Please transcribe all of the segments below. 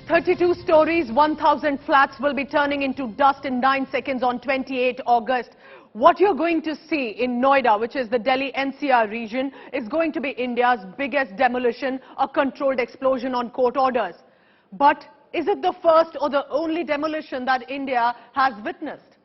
32 stories, 1,000 flats will be turning into dust in 9 seconds on 28 August. What you're going to see in Noida, which is the Delhi NCR region, is going to be India's biggest demolition, a controlled explosion on court orders. But is it the first or the only demolition that India has witnessed?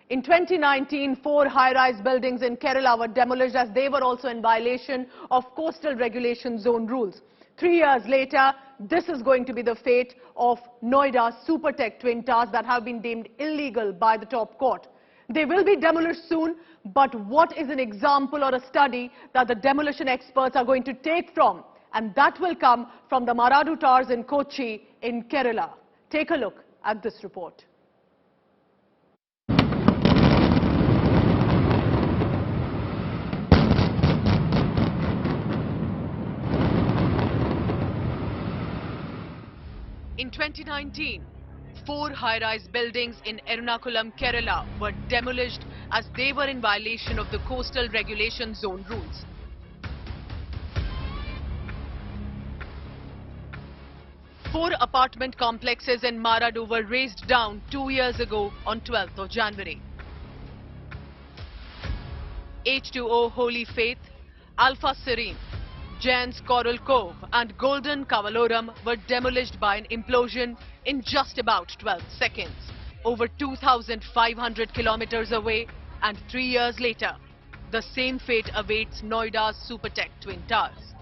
In 2019, 4 high-rise buildings in Kerala were demolished as they were also in violation of coastal regulation zone rules. 3 years later, this is going to be the fate of Noida's Supertech twin towers that have been deemed illegal by the top court. They will be demolished soon, but what is an example or a study that the demolition experts are going to take from? And that will come from the Maradu towers in Kochi in Kerala. Take a look at this report. In 2019, 4 high-rise buildings in Ernakulam, Kerala were demolished as they were in violation of the coastal regulation zone rules. Four apartment complexes in Maradu were razed down 2 years ago on 12th of January. H2O Holy Faith, Alpha Serene, Jain's Coral Cove and Golden Kavaloram were demolished by an implosion in just about 12 seconds, over 2,500 kilometers away, and 3 years later, the same fate awaits Noida's Supertech twin towers.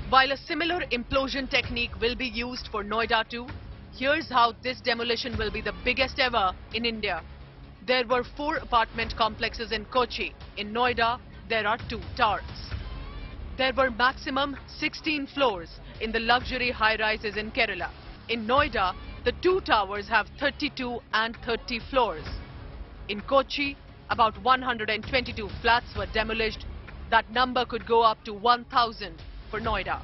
While a similar implosion technique will be used for Noida too, here's how this demolition will be the biggest ever in India. There were 4 apartment complexes in Kochi. In Noida, there are 2 towers. There were maximum 16 floors in the luxury high-rises in Kerala. In Noida, the 2 towers have 32 and 30 floors. In Kochi, about 122 flats were demolished. That number could go up to 1,000 for Noida.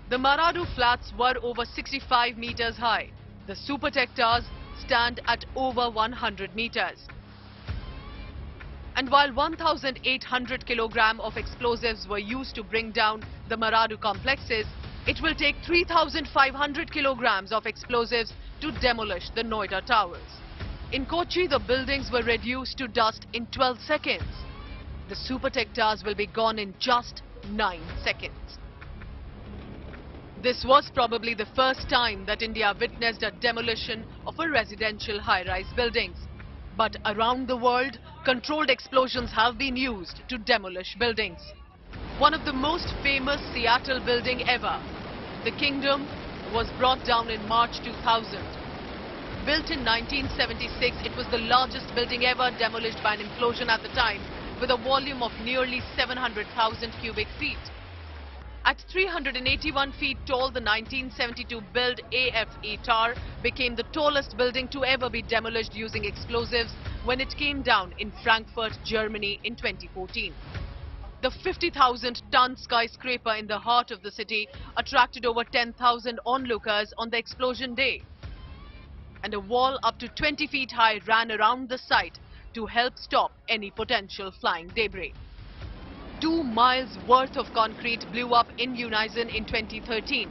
The Maradu flats were over 65 meters high. The Supertech towers stand at over 100 meters. And while 1,800 kilograms of explosives were used to bring down the Maradu complexes, it will take 3,500 kilograms of explosives to demolish the Noida towers. In Kochi, the buildings were reduced to dust in 12 seconds. The Supertech towers will be gone in just 9 seconds. This was probably the first time that India witnessed a demolition of a residential high-rise buildings. But around the world, controlled explosions have been used to demolish buildings. One of the most famous Seattle building ever, the Kingdom, was brought down in March 2000. Built in 1976, it was the largest building ever demolished by an implosion at the time, with a volume of nearly 700,000 cubic feet. At 381 feet tall, the 1972 built AFE tower became the tallest building to ever be demolished using explosives when it came down in Frankfurt, Germany in 2014. The 50,000-ton skyscraper in the heart of the city attracted over 10,000 onlookers on the explosion day. And a wall up to 20 feet high ran around the site to help stop any potential flying debris. 2 miles worth of concrete blew up in unison in 2013.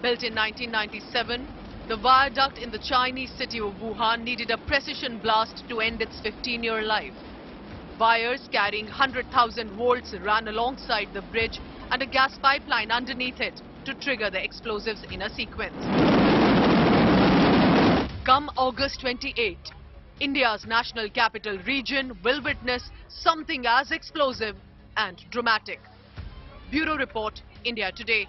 Built in 1997, the viaduct in the Chinese city of Wuhan needed a precision blast to end its 15-year life. Wires carrying 100,000 volts ran alongside the bridge and a gas pipeline underneath it to trigger the explosives in a sequence. Come August 28, India's national capital region will witness something as explosive and dramatic. Bureau Report, India Today.